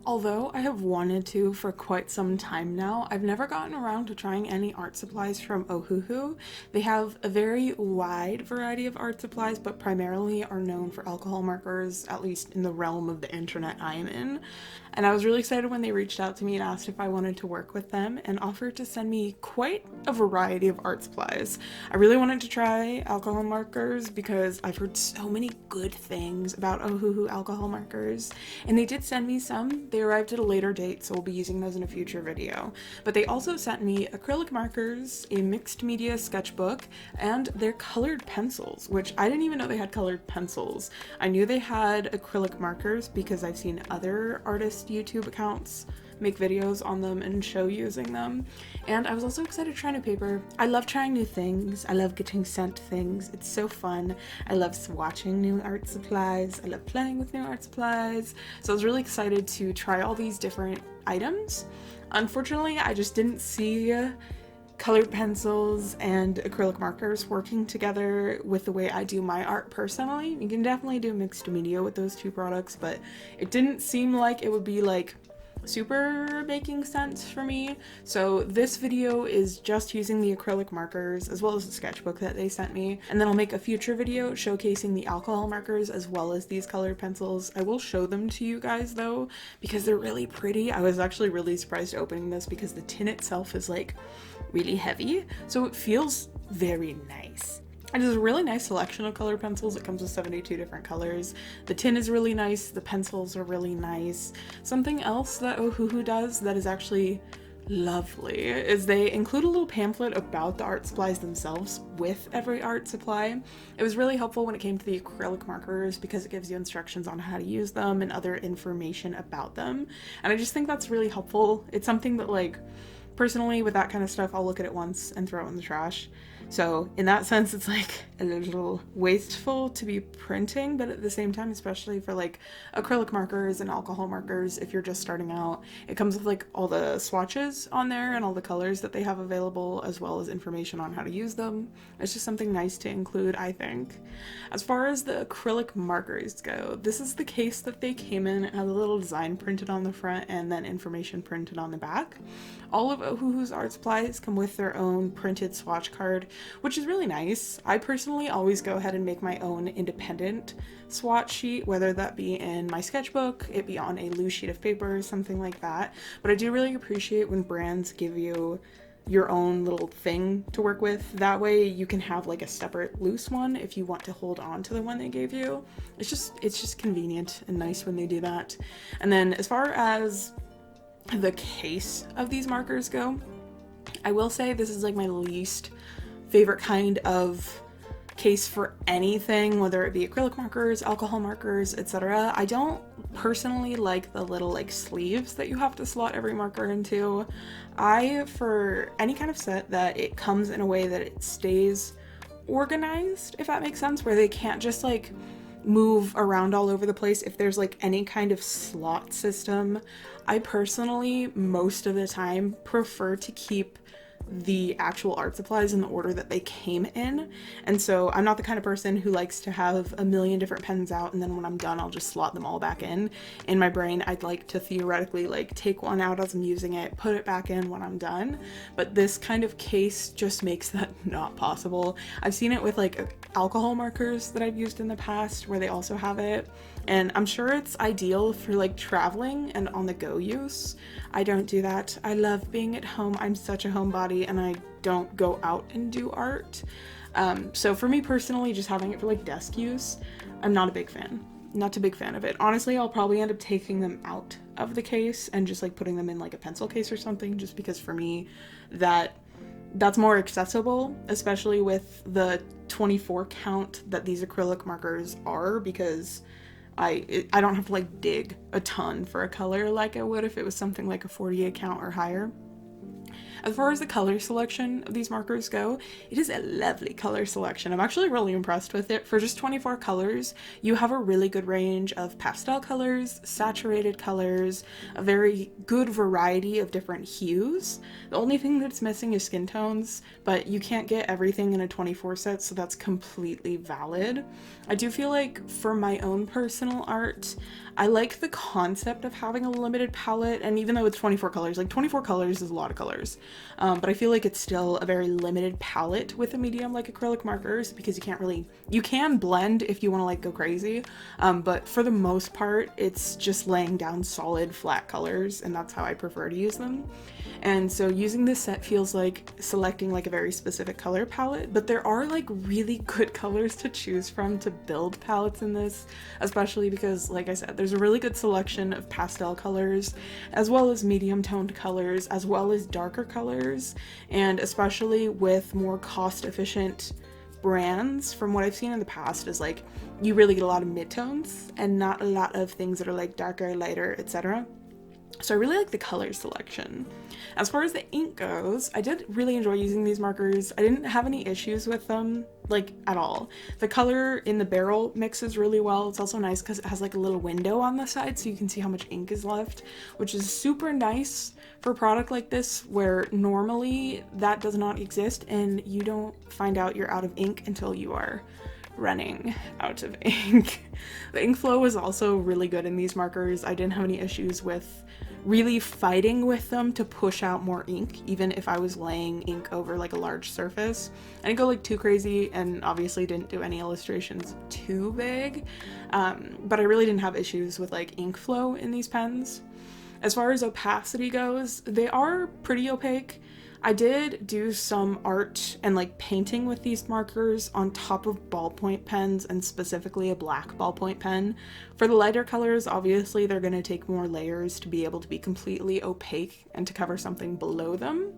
Although I have wanted to for quite some time now, I've never gotten around to trying any art supplies from Ohuhu. They have a very wide variety of art supplies, but primarily are known for alcohol markers, at least in the realm of the internet I'm in. And I was really excited when they reached out to me and asked if I wanted to work with them and offered to send me quite a variety of art supplies. I really wanted to try alcohol markers because I've heard so many good things about Ohuhu alcohol markers, and they did send me some. They arrived at a later date, so we'll be using those in a future video. But they also sent me acrylic markers, a mixed media sketchbook, and their colored pencils, which I didn't even know they had colored pencils. I knew they had acrylic markers because I've seen other artist YouTube accounts make videos on them and show using them. And I was also excited to try new paper. I love trying new things. I love getting sent things. It's so fun. I love swatching new art supplies. I love playing with new art supplies. So I was really excited to try all these different items. Unfortunately, I just didn't see colored pencils and acrylic markers working together with the way I do my art personally. You can definitely do mixed media with those two products, but it didn't seem like it would be like super making sense for me. So this video is just using the acrylic markers as well as the sketchbook that they sent me, and then I'll make a future video showcasing the alcohol markers as well as these colored pencils. I will show them to you guys though because they're really pretty. I was actually really surprised opening this because the tin itself is like really heavy, so it feels very nice. And there's a really nice selection of colored pencils. It comes with 72 different colors. The tin is really nice. The pencils are really nice. Something else that Ohuhu does that is actually lovely is they include a little pamphlet about the art supplies themselves with every art supply. It was really helpful when it came to the acrylic markers because it gives you instructions on how to use them and other information about them. And I just think that's really helpful. It's something that, like, personally with that kind of stuff, I'll look at it once and throw it in the trash. So in that sense, it's like a little wasteful to be printing, but at the same time, especially for like acrylic markers and alcohol markers, if you're just starting out, it comes with like all the swatches on there and all the colors that they have available, as well as information on how to use them. It's just something nice to include, I think. As far as the acrylic markers go, this is the case that they came in. It has a little design printed on the front and then information printed on the back. All of Ohuhu's art supplies come with their own printed swatch card, which is really nice. I personally always go ahead and make my own independent swatch sheet, whether that be in my sketchbook, it be on a loose sheet of paper, something like that. But I do really appreciate when brands give you your own little thing to work with. That way you can have like a separate loose one if you want to hold on to the one they gave you. It's just convenient and nice when they do that. And then as far as the case of these markers go, I will say this is like my least favorite kind of case for anything, whether it be acrylic markers, alcohol markers, etc. I don't personally like the little like sleeves that you have to slot every marker into. For any kind of set that it comes in a way that it stays organized, if that makes sense, where they can't just like move around all over the place. If there's like any kind of slot system, I personally most of the time prefer to keep the actual art supplies in the order that they came in. And so I'm not the kind of person who likes to have a million different pens out and then when I'm done I'll just slot them all back in. In my brain I'd like to theoretically like take one out as I'm using it, put it back in when I'm done, but this kind of case just makes that not possible. I've seen it with like alcohol markers that I've used in the past where they also have it, and I'm sure it's ideal for like traveling and on the go use. I don't do that. I love being at home. I'm such a homebody and I don't go out and do art. So for me personally, just having it for like desk use, I'm not a big fan. Not a big fan of it. Honestly, I'll probably end up taking them out of the case and just like putting them in like a pencil case or something, just because for me that's more accessible, especially with the 24 count that these acrylic markers are, because I don't have to like dig a ton for a color like I would if it was something like a 48 count or higher. As far as the color selection of these markers go, it is a lovely color selection. I'm actually really impressed with it. For just 24 colors, you have a really good range of pastel colors, saturated colors, a very good variety of different hues. The only thing that's missing is skin tones, but you can't get everything in a 24 set, so that's completely valid. I do feel like for my own personal art, I like the concept of having a limited palette, and even though it's 24 colors, like 24 colors is a lot of colors, but I feel like it's still a very limited palette with a medium like acrylic markers, because you can blend if you want to like go crazy, but for the most part, it's just laying down solid flat colors, and that's how I prefer to use them. And so using this set feels like selecting like a very specific color palette, but there are like really good colors to choose from to build palettes in this, especially because, like I said, there's a really good selection of pastel colors, as well as medium toned colors, as well as darker colors, and especially with more cost efficient brands, from what I've seen in the past, is like you really get a lot of mid-tones and not a lot of things that are like darker, lighter, etc. So I really like the color selection. As far as the ink goes, I did really enjoy using these markers. I didn't have any issues with them, like, at all. The color in the barrel mixes really well. It's also nice because it has like a little window on the side so you can see how much ink is left, which is super nice for a product like this where normally that does not exist and you don't find out you're out of ink until you are running out of ink. The ink flow is also really good in these markers. I didn't have any issues with really fighting with them to push out more ink, even if I was laying ink over like a large surface. I didn't go like too crazy, and obviously didn't do any illustrations too big, but I really didn't have issues with like ink flow in these pens. As far as opacity goes, they are pretty opaque. I did do some art and like painting with these markers on top of ballpoint pens, and specifically a black ballpoint pen. For the lighter colors, obviously they're going to take more layers to be able to be completely opaque and to cover something below them.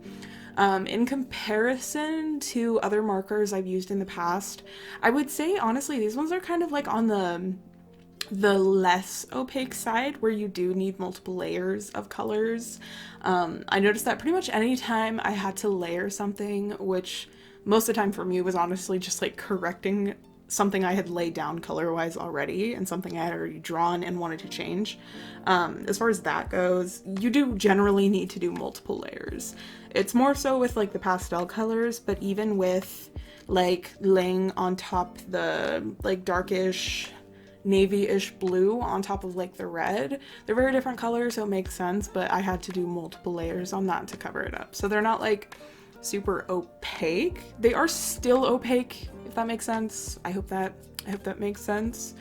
In comparison to other markers I've used in the past, I would say honestly these ones are kind of like on the less opaque side, where you do need multiple layers of colors. I noticed that pretty much any time I had to layer something, which most of the time for me was honestly just like correcting something I had laid down color-wise already and something I had already drawn and wanted to change. As far as that goes, you do generally need to do multiple layers. It's more so with like the pastel colors, but even with like laying on top the like darkish navy-ish blue on top of like the red, they're very different colors, so it makes sense, but I had to do multiple layers on that to cover it up. So they're not like super opaque. They are still opaque, if that makes sense. I hope that makes sense.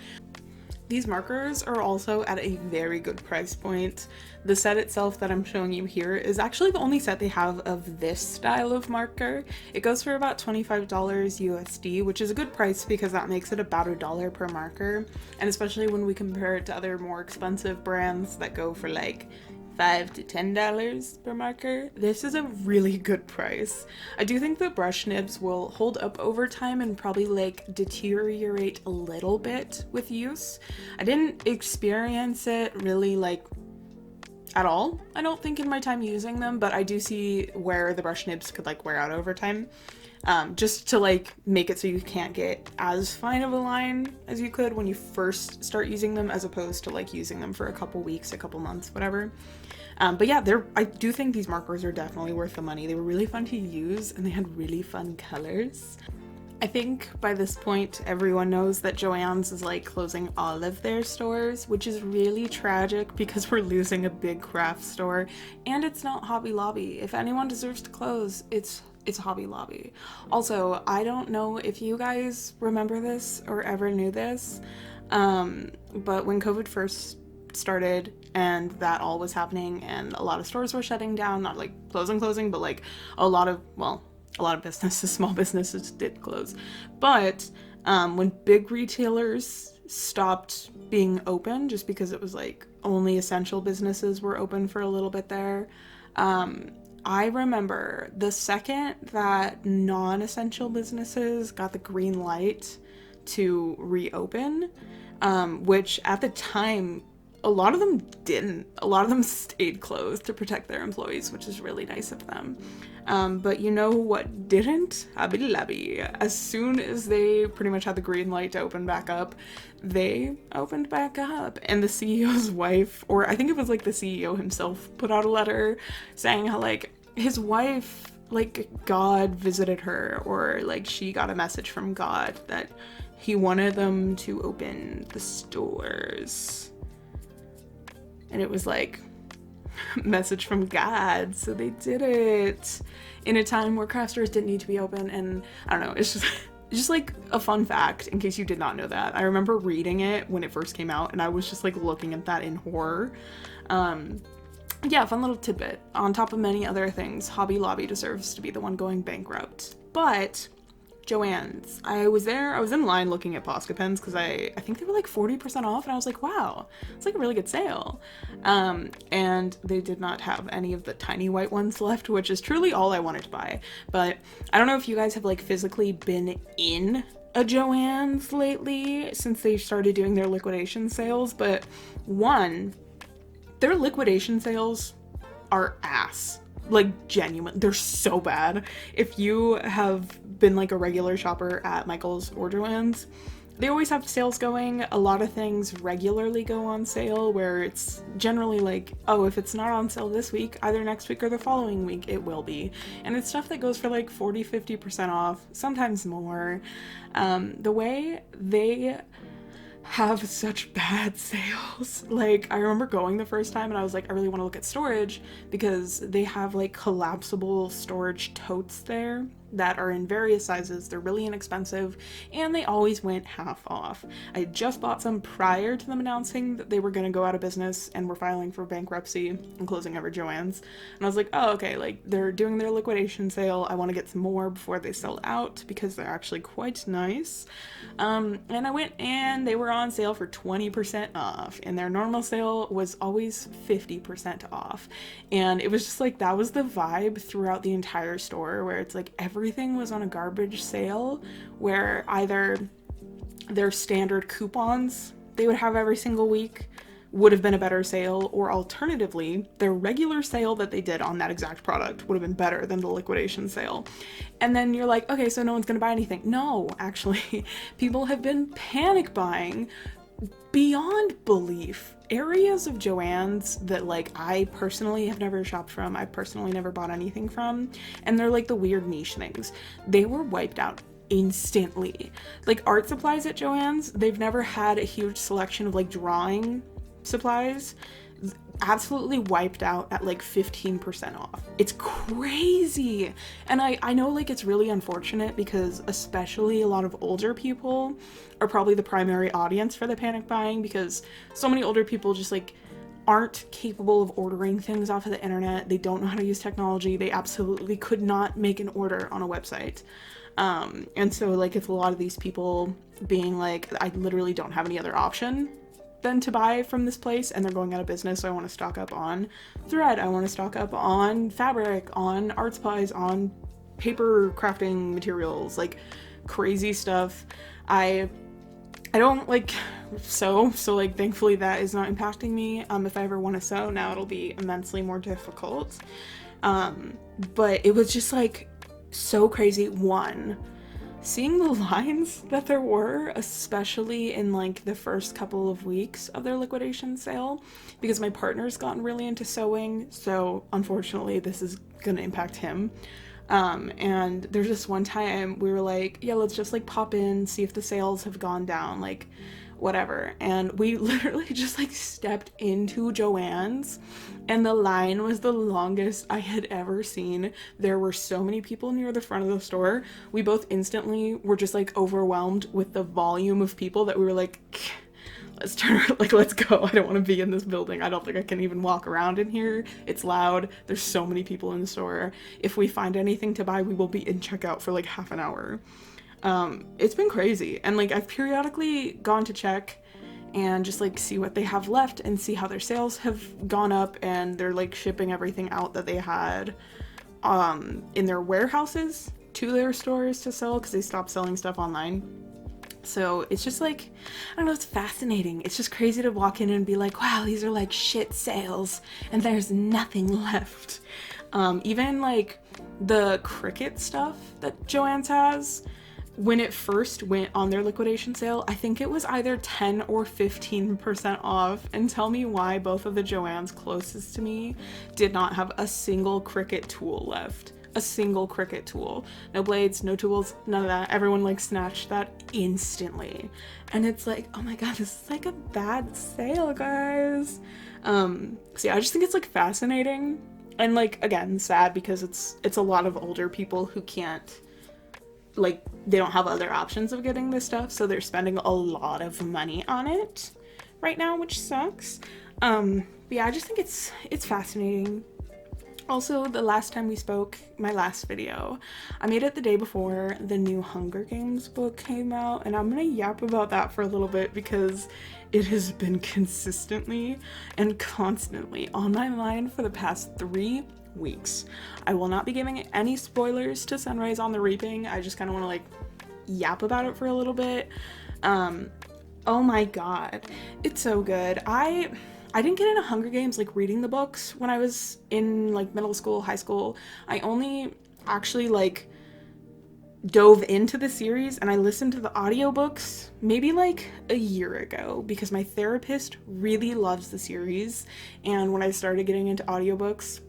These markers are also at a very good price point. The set itself that I'm showing you here is actually the only set they have of this style of marker. It goes for about $25 USD, which is a good price because that makes it about $1 per marker. And especially when we compare it to other more expensive brands that go for like $5 to $10 per marker, this is a really good price. I do think the brush nibs will hold up over time and probably like deteriorate a little bit with use. I didn't experience it really like at all, I don't think, in my time using them, but I do see where the brush nibs could like wear out over time. Just to like make it so you can't get as fine of a line as you could when you first start using them, as opposed to like using them for a couple weeks, a couple months, whatever. But yeah, I do think these markers are definitely worth the money. They were really fun to use and they had really fun colors. I think by this point everyone knows that Joann's is like closing all of their stores, which is really tragic because we're losing a big craft store, and it's not Hobby Lobby. If anyone deserves to close, it's Hobby Lobby. Also, I don't know if you guys remember this or ever knew this, but when COVID first started and that all was happening and a lot of stores were shutting down, not like closing, but like a lot of businesses, small businesses did close. But when big retailers stopped being open, just because it was like only essential businesses were open for a little bit there, I remember the second that non-essential businesses got the green light to reopen, which at the time a lot of them didn't. A lot of them stayed closed to protect their employees, which is really nice of them. But you know what didn't? Hobby Lobby. As soon as they pretty much had the green light to open back up, they opened back up. And the CEO's wife, or I think it was like the CEO himself, put out a letter saying how like his wife, like God visited her, or like she got a message from God that he wanted them to open the stores. And it was like, message from God, so they did it in a time where craft stores didn't need to be open. And I don't know, it's just like a fun fact in case you did not know that. I remember reading it when it first came out, and I was just like looking at that in horror. Yeah, fun little tidbit. On top of many other things, Hobby Lobby deserves to be the one going bankrupt. But Joann's. I was in line looking at Posca pens because I think they were like 40% off, and I was like, wow, it's like a really good sale. And they did not have any of the tiny white ones left, which is truly all I wanted to buy. But I don't know if you guys have like physically been in a Joann's lately since they started doing their liquidation sales, but one, their liquidation sales are ass. Like, genuine. They're so bad. If you have been like a regular shopper at Michael's or Joann's, they always have sales going. A lot of things regularly go on sale where it's generally like, oh, if it's not on sale this week, either next week or the following week, it will be. And it's stuff that goes for like 40-50% off, sometimes more. The way they have such bad sales. Like, I remember going the first time and I was like, I really want to look at storage because they have like collapsible storage totes there that are in various sizes. They're really inexpensive and they always went half off. I had just bought some prior to them announcing that they were going to go out of business and were filing for bankruptcy and closing every Joann's. And I was like, oh, okay, like they're doing their liquidation sale. I want to get some more before they sell out because they're actually quite nice. And I went and they were on sale for 20% off, and their normal sale was always 50% off. And it was just like, that was the vibe throughout the entire store, where it's like everything was on a garbage sale, where either their standard coupons they would have every single week would have been a better sale, or alternatively, their regular sale that they did on that exact product would have been better than the liquidation sale. And then you're like, okay, so no one's gonna buy anything. No, actually, people have been panic buying beyond belief. Areas of Joann's that like I personally have never shopped from, I personally never bought anything from, and they're like the weird niche things, they were wiped out instantly. Like art supplies at Joann's, they've never had a huge selection of like drawing supplies, absolutely wiped out at like 15% off. It's crazy. And I know like it's really unfortunate because especially a lot of older people are probably the primary audience for the panic buying, because so many older people just like aren't capable of ordering things off of the internet. They don't know how to use technology. They absolutely could not make an order on a website. And so like it's a lot of these people being like, I literally don't have any other option than to buy from this place, and they're going out of business, so I want to stock up on thread, I want to stock up on fabric, on art supplies, on paper crafting materials, like crazy stuff. I don't like sew, so like thankfully that is not impacting me. If I ever want to sew now, it'll be immensely more difficult. But it was just like so crazy. One, seeing the lines that there were, especially in like the first couple of weeks of their liquidation sale, because my partner's gotten really into sewing, so unfortunately this is gonna impact him. And there's this one time we were like, yeah, let's just like pop in, see if the sales have gone down, like whatever. And we literally just like stepped into Joann's, and the line was the longest I had ever seen. There were so many people near the front of the store. We both instantly were just like overwhelmed with the volume of people that we were like, let's turn, like, let's go. I don't want to be in this building. I don't think I can even walk around in here. It's loud. There's so many people in the store. If we find anything to buy, we will be in checkout for like half an hour. It's been crazy. And like I've periodically gone to check and just like see what they have left and see how their sales have gone up, and they're like shipping everything out that they had in their warehouses to their stores to sell, because they stopped selling stuff online. So it's just like, I don't know, it's fascinating. It's just crazy to walk in and be like, wow, these are like shit sales and there's nothing left. Even like the Cricut stuff that Joann's has, when it first went on their liquidation sale, I think it was either 10 or 15% off. And tell me why both of the Joanns closest to me did not have a single Cricut tool left. A single Cricut tool. No blades, no tools, none of that. Everyone like snatched that instantly. And it's like, oh my god, this is like a bad sale, guys. So yeah, I just think it's like fascinating. And like, again, sad because it's a lot of older people who can't, like, they don't have other options of getting this stuff, so they're spending a lot of money on it right now, which sucks. But yeah, I just think it's fascinating. Also, the last time we spoke, my last video, I made it the day before the new Hunger Games book came out, and I'm gonna yap about that for a little bit because it has been consistently and constantly on my mind for the past 3 weeks. I will not be giving any spoilers to Sunrise on the Reaping. I just kind of want to like yap about it for a little bit. Oh my god, it's so good. I didn't get into Hunger Games like reading the books when I was in like middle school, high school. I only actually like dove into the series and I listened to the audiobooks maybe like a year ago because my therapist really loves the series, and when I started getting into audiobooks,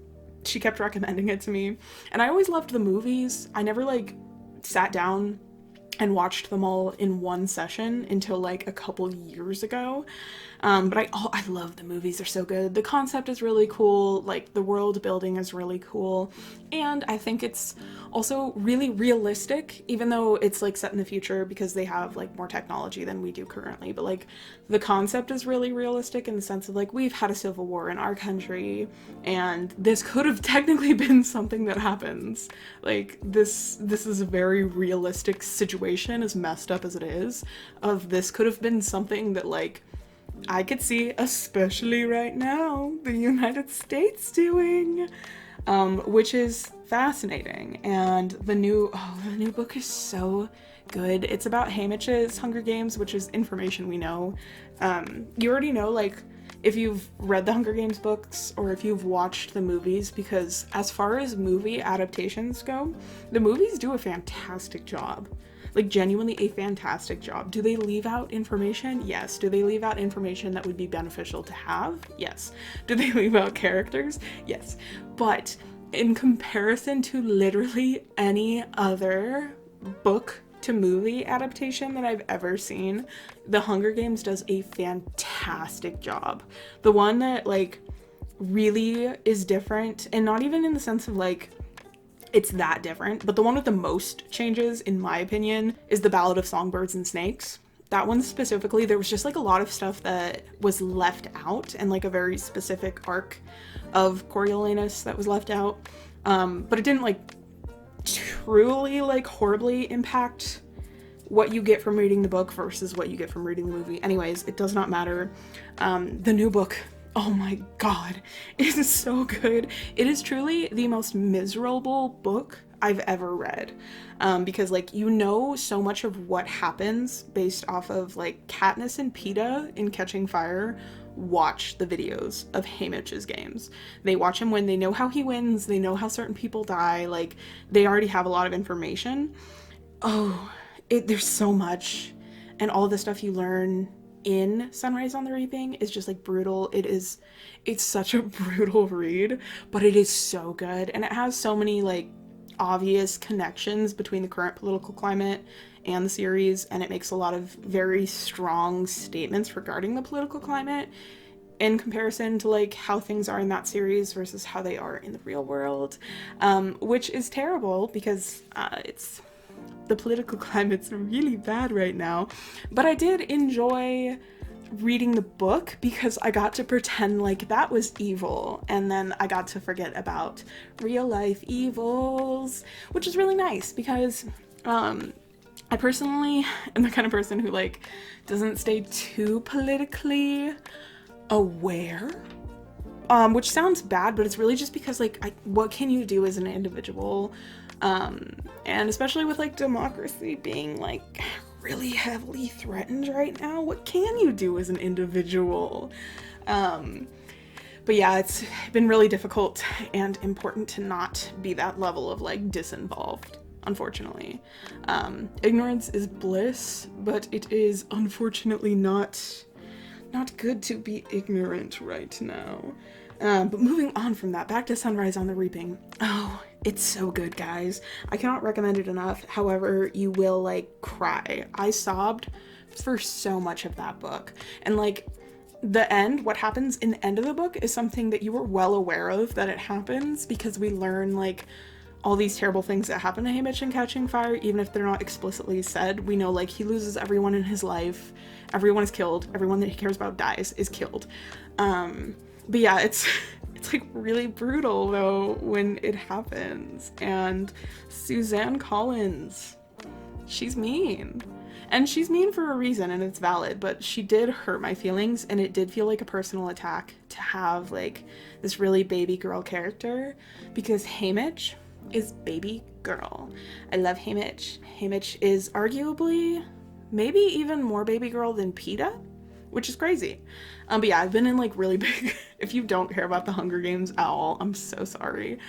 she kept recommending it to me. And I always loved the movies. I never like sat down and watched them all in one session until like a couple years ago. But I love the movies. They're so good. The concept is really cool. Like the world building is really cool. And I think it's also really realistic, even though it's like set in the future because they have like more technology than we do currently. But like the concept is really realistic in the sense of like we've had a civil war in our country and this could have technically been something that happens. Like this is a very realistic situation, as messed up as it is, of this could have been something that like I could see, especially right now, the United States doing, which is fascinating. And the new book is so good. It's about Haymitch's Hunger Games, which is information we know. You already know, like, if you've read the Hunger Games books or if you've watched the movies, because as far as movie adaptations go, the movies do a fantastic job. Like, genuinely a fantastic job. Do they leave out information? Yes. Do they leave out information that would be beneficial to have? Yes. Do they leave out characters? Yes. But in comparison to literally any other book to movie adaptation that I've ever seen, The Hunger Games does a fantastic job. The one that, like, really is different, and not even in the sense of, like, it's that different, but the one with the most changes, in my opinion, is The Ballad of Songbirds and Snakes. That one specifically, there was just like a lot of stuff that was left out, and like a very specific arc of Coriolanus that was left out. But it didn't like truly like horribly impact what you get from reading the book versus what you get from reading the movie. Anyways, it does not matter. The new book, oh my god, it is so good. It is truly the most miserable book I've ever read, because like you know so much of what happens based off of like Katniss and Peeta in Catching Fire watch the videos of Haymitch's games. They watch him win, they know how he wins, they know how certain people die, like they already have a lot of information. There's so much, and all the stuff you learn in Sunrise on the Reaping is just like brutal. It's such a brutal read, but it is so good, and it has so many like obvious connections between the current political climate and the series, and it makes a lot of very strong statements regarding the political climate in comparison to like how things are in that series versus how they are in the real world, which is terrible because the political climate's really bad right now. But I did enjoy reading the book because I got to pretend like that was evil, and then I got to forget about real life evils, which is really nice because I personally am the kind of person who like doesn't stay too politically aware, which sounds bad, but it's really just because like what can you do as an individual, and especially with like democracy being like really heavily threatened right now. What can you do as an individual? But yeah, it's been really difficult and important to not be that level of like disinvolved, unfortunately. Ignorance is bliss, but it is unfortunately not good to be ignorant right now. But moving on from that, back to Sunrise on the Reaping. Oh, it's so good, guys. I cannot recommend it enough. However, you will like cry. I sobbed for so much of that book. And like the end, what happens in the end of the book is something that you were well aware of that it happens, because we learn like all these terrible things that happen to Haymitch in Catching Fire, even if they're not explicitly said. We know like he loses everyone in his life, everyone is killed, everyone that he cares about dies, is killed. But yeah, it's like really brutal though when it happens. And Suzanne Collins, she's mean. And she's mean for a reason, and it's valid, but she did hurt my feelings, and it did feel like a personal attack to have like this really baby girl character, because Haymitch is baby girl. I love Haymitch. Haymitch is arguably maybe even more baby girl than Peeta, which is crazy. But yeah, I've been in like really big, if you don't care about the Hunger Games at all, I'm so sorry.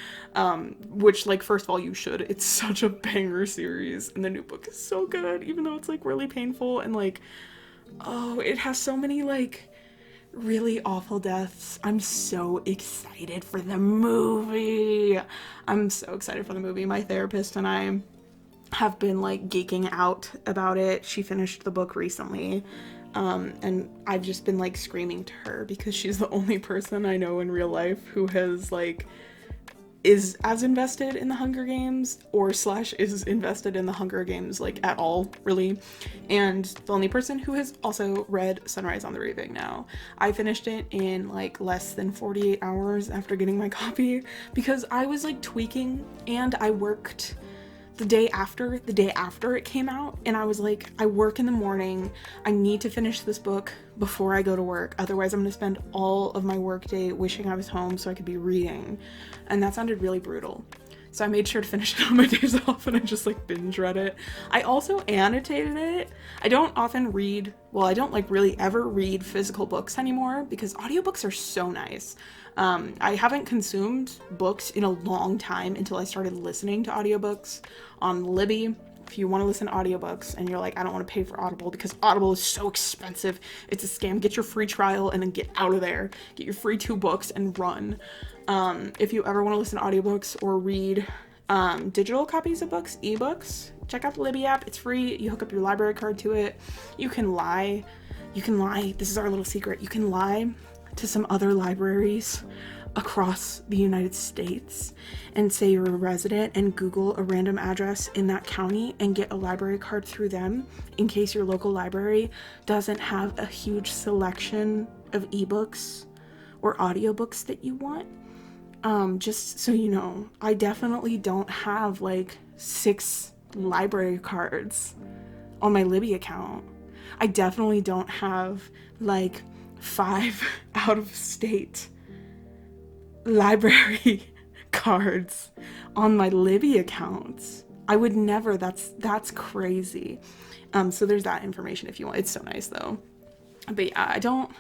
Which like, first of all, you should. It's such a banger series, and the new book is so good, even though it's like really painful, and like, oh, it has so many like really awful deaths. I'm so excited for the movie. I'm so excited for the movie. My therapist and I have been like geeking out about it. She finished the book recently. And I've just been like screaming to her, because she's the only person I know in real life who has like is as invested in the Hunger Games or / is invested in the Hunger Games like at all, really, and the only person who has also read Sunrise on the Reaping now. I finished it in like less than 48 hours after getting my copy, because I was like tweaking, and I worked the day after it came out, and I was like, I work in the morning, I need to finish this book before I go to work, otherwise I'm gonna spend all of my work day wishing I was home so I could be reading. And that sounded really brutal, so I made sure to finish it on my days off, and I just like binge read it. I also annotated it. I don't often read, well, I don't like really ever read physical books anymore, because audiobooks are so nice. I haven't consumed books in a long time until I started listening to audiobooks on Libby. If you want to listen to audiobooks and you're like, I don't want to pay for Audible because Audible is so expensive, it's a scam, get your free trial and then get out of there. Get your free 2 books and run. If you ever want to listen to audiobooks or read digital copies of books, ebooks, check out the Libby app. It's free. You hook up your library card to it. You can lie. This is our little secret. You can lie to some other libraries across the United States and say you're a resident, and Google a random address in that county and get a library card through them, in case your local library doesn't have a huge selection of ebooks or audiobooks that you want. Just so you know, I definitely don't have like 6 library cards on my Libby account. I definitely don't have like 5 out-of-state library cards on my Libby accounts. I would never. That's crazy. So there's that information if you want. It's so nice though. But yeah, I don't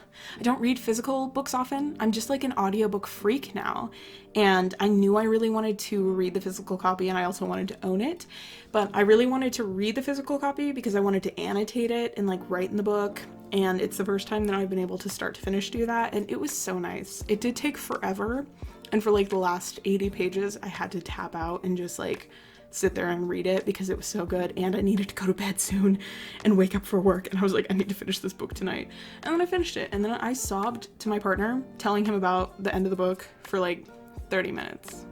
read physical books often. I'm just like an audiobook freak now, and I knew I really wanted to read the physical copy, and I also wanted to own it, but I really wanted to read the physical copy because I wanted to annotate it and like write in the book, and it's the first time that I've been able to start to finish do that, and it was so nice. It did take forever, and for like the last 80 pages I had to tap out and just like sit there and read it because it was so good, and I needed to go to bed soon and wake up for work, and I was like, I need to finish this book tonight. And then I finished it, and then I sobbed to my partner telling him about the end of the book for like 30 minutes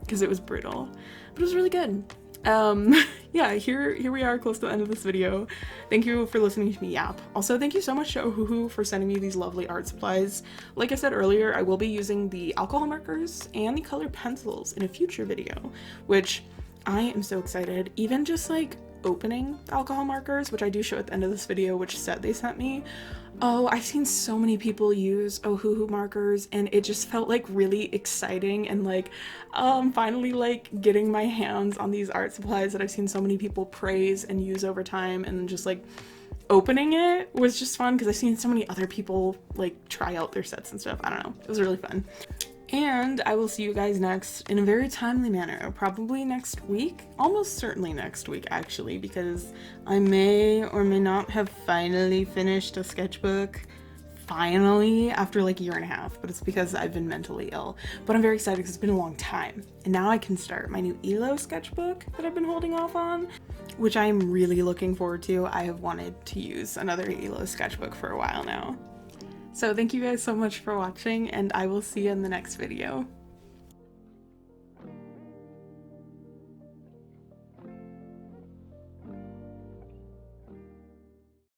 because it was brutal, but it was really good. Yeah, here we are close to the end of this video. Thank you for listening to me yap. Also, thank you so much to Ohuhu for sending me these lovely art supplies. Like I said earlier, I will be using the alcohol markers and the colored pencils in a future video, which I am so excited. Even just like opening alcohol markers, which I do show at the end of this video which set they sent me. Oh, I've seen so many people use Ohuhu markers, and it just felt like really exciting, and like finally like getting my hands on these art supplies that I've seen so many people praise and use over time, and just like opening it was just fun because I've seen so many other people like try out their sets and stuff. I don't know, it was really fun. And I will see you guys next in a very timely manner, probably next week, almost certainly next week actually, because I may or may not have finally finished a sketchbook, finally, after like a year and a half, but it's because I've been mentally ill. But I'm very excited because it's been a long time, and now I can start my new ELO sketchbook that I've been holding off on, which I'm really looking forward to. I have wanted to use another ELO sketchbook for a while now. So thank you guys so much for watching, and I will see you in the next video.